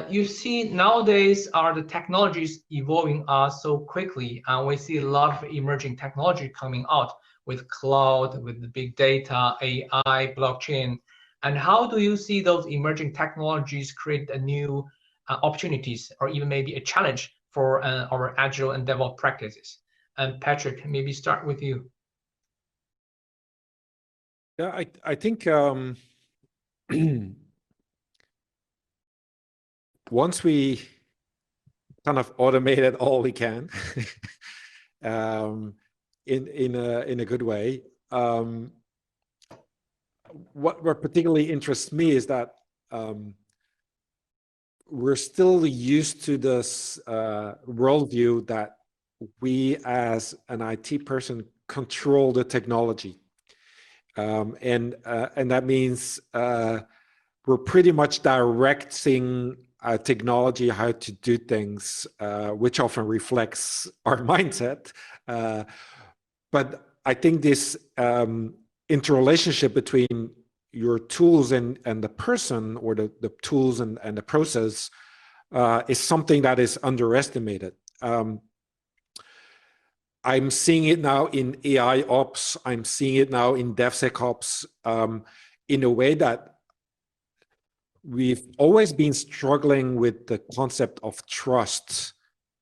You see, nowadays the technologies evolving so quickly, and we see a lot of emerging technology coming out with cloud, with the big data, AI, blockchain. And how do you see those emerging technologies create a new opportunities or even maybe a challenge for our Agile and DevOps practices? And Patrick, maybe start with you. Yeah, I think once we kind of automated all we can in a good way, what particularly interests me is that we're still used to this worldview that we as an IT person control the technology. And that means we're pretty much directing technology how to do things, which often reflects our mindset. But I think this interrelationship between your tools and the person, or the tools and the process, is something that is underestimated. I'm seeing it now in AI ops. I'm seeing it now in DevSecOps, in a way that we've always been struggling with the concept of trust.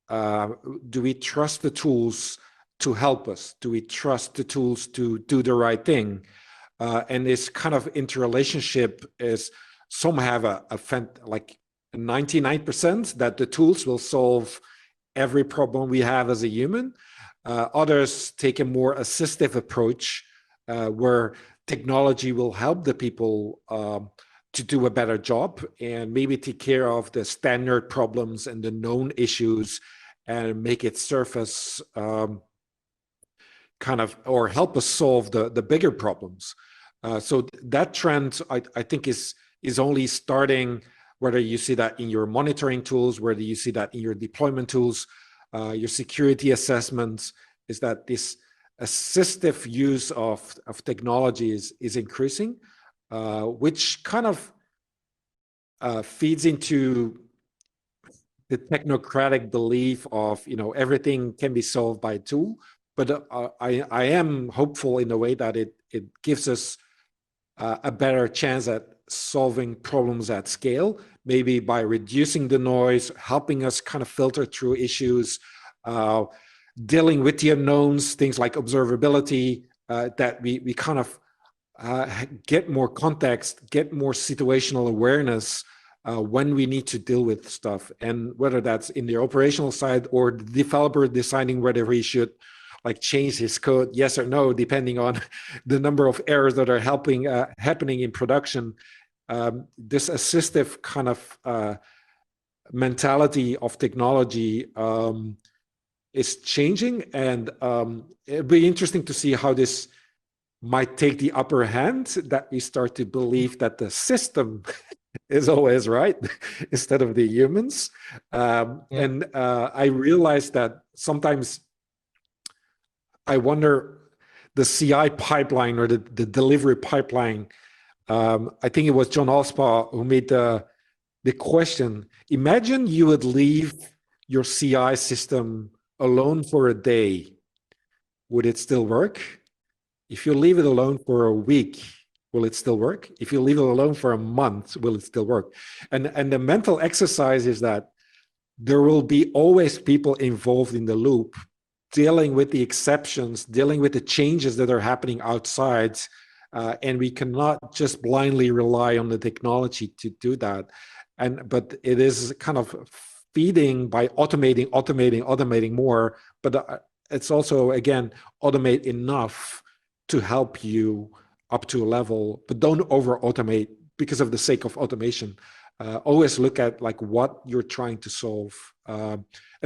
Do we trust the tools to help us? Do we trust the tools to do the right thing? And this kind of interrelationship is, some have like 99% that the tools will solve every problem we have as a human. Others take a more assistive approach, where technology will help the people to do a better job and maybe take care of the standard problems and the known issues and make it surface kind of, or help us solve the bigger problems. So that trend, I think, is only starting, whether you see that in your monitoring tools, whether you see that in your deployment tools, your security assessments, is that this assistive use of technology is increasing, which kind of feeds into the technocratic belief of, everything can be solved by a tool. But I am hopeful in a way that it gives us a better chance at solving problems at scale, maybe by reducing the noise, helping us kind of filter through issues, dealing with the unknowns, things like observability, that we kind of get more context, get more situational awareness when we need to deal with stuff. And whether that's in the operational side or the developer deciding whether he should change his code, yes or no, depending on the number of errors that are happening in production. This assistive kind of mentality of technology is changing, and it'll be interesting to see how this might take the upper hand, that we start to believe that the system is always right instead of the humans. And I realize that sometimes I wonder, the CI pipeline or the delivery pipeline, I think it was John Allspaw who made the question: imagine you would leave your CI system alone for a day. Would it still work? If you leave it alone for a week, will it still work? If you leave it alone for a month, will it still work? And the mental exercise is that there will be always people involved in the loop, dealing with the exceptions, dealing with the changes that are happening outside, and we cannot just blindly rely on the technology to do that. But it is kind of feeding by automating more, but it's also, again, automate enough to help you up to a level, but don't over automate because of the sake of automation. Always look at what you're trying to solve. And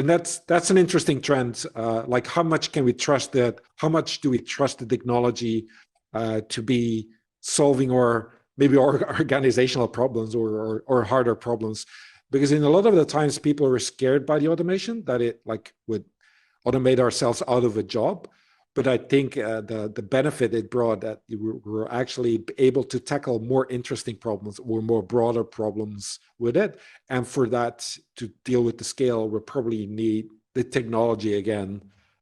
that's an interesting trend. How much can we trust that? How much do we trust the technology to be solving our organizational problems or harder problems? Because in a lot of the times, people are scared by the automation, that it would automate ourselves out of a job. But I think the benefit it brought, that you were actually able to tackle more interesting problems or more broader problems with it. And for that to deal with the scale, we'll probably need the technology again,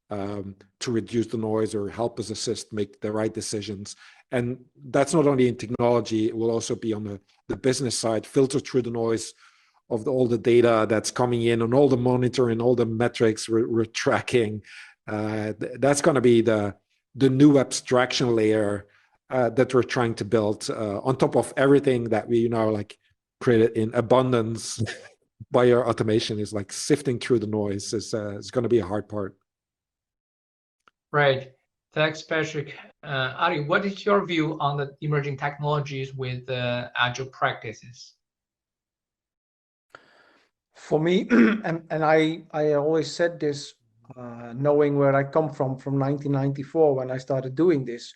to reduce the noise or help us assist make the right decisions. And that's not only in technology, it will also be on the business side, filter through the noise of all the data that's coming in and all the monitoring, all the metrics we're tracking. That's going to be the new abstraction layer that we're trying to build on top of everything that we like created in abundance by our automation. Is like sifting through the noise is going to be a hard part. Right. Thanks, Patrick. Ari, what is your view on the emerging technologies with agile practices? For me, and I always said this, knowing where I come from 1994 when I started doing this.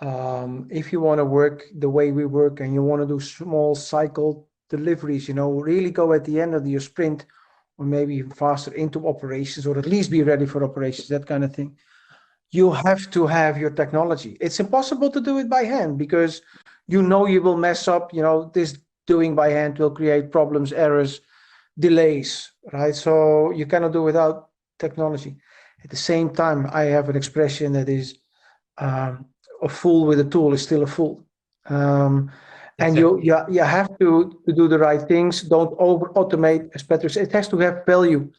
If you want to work the way we work and you want to do small cycle deliveries, really go at the end of your sprint, or maybe even faster into operations, or at least be ready for operations, that kind of thing. You have to have your technology. It's impossible to do it by hand because you will mess up. This doing by hand will create problems, errors, delays, right? So you cannot do without technology. At the same time, I have an expression that is, a fool with a tool is still a fool. And you have to do the right things. Don't over automate, as Patrick said. It has to have value,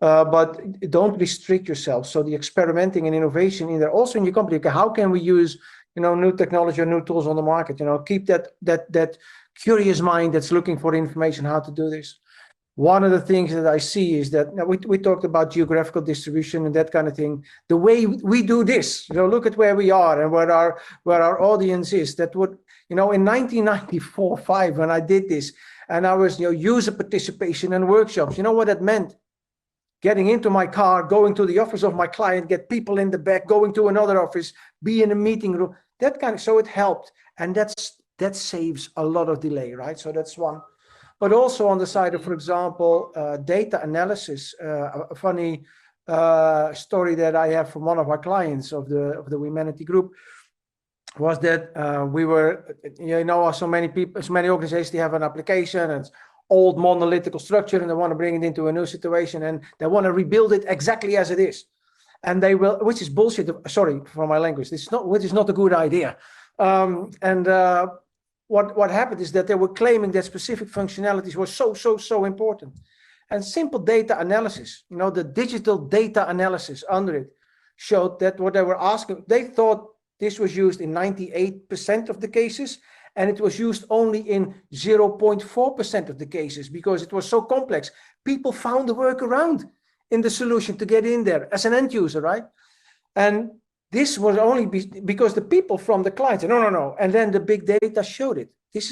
but don't restrict yourself. So the experimenting and innovation in there, also in your company. Okay, how can we use new technology or new tools on the market? Keep that curious mind that's looking for information how to do this. One of the things that I see is that we talked about geographical distribution and that kind of thing. The way we do this, look at where we are and where our audience is. That would, in 1994-5, when I did this, and I was, user participation and workshops. You know what that meant? Getting into my car, going to the office of my client, get people in the back, going to another office, be in a meeting room. That kind of, so it helped, and that saves a lot of delay, right? So that's one. But also on the side of, for example, data analysis, a funny story that I have from one of our clients of the Humanity Group was that we were, so many people, so many organizations, they have an application and it's old monolithical structure and they want to bring it into a new situation and they want to rebuild it exactly as it is. And they will, which is bullshit. Sorry for my language. Which is not a good idea. What happened is that they were claiming that specific functionalities were so important. And simple data analysis, the digital data analysis under it showed that what they were asking, they thought this was used in 98% of the cases, and it was used only in 0.4% of the cases because it was so complex. People found a workaround in the solution to get in there as an end user, right? And this was only because the people from the client said, no. And then the big data showed it. This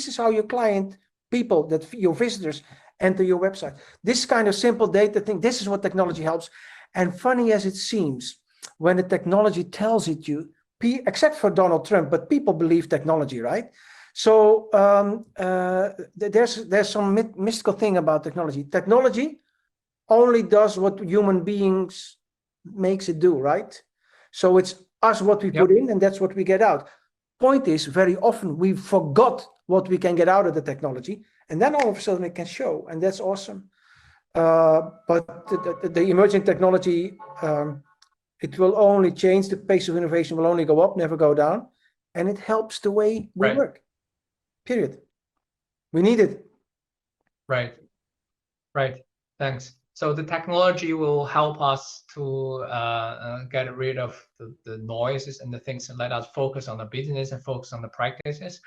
is how your client, people, that your visitors enter your website. This kind of simple data thing, this is what technology helps. And funny as it seems, when the technology tells it you, except for Donald Trump, but people believe technology, right? So there's some mystical thing about technology. Technology only does what human beings makes it do, right? So it's us what we put in, and that's what we get out. Point is, very often we forgot what we can get out of the technology, and then all of a sudden it can show, and that's awesome. But the emerging technology, it will only change. The pace of innovation will only go up, never go down, and it helps the way we work. Period. We need it. Right. Thanks. So the technology will help us to get rid of the noises and the things and let us focus on the business and focus on the practices.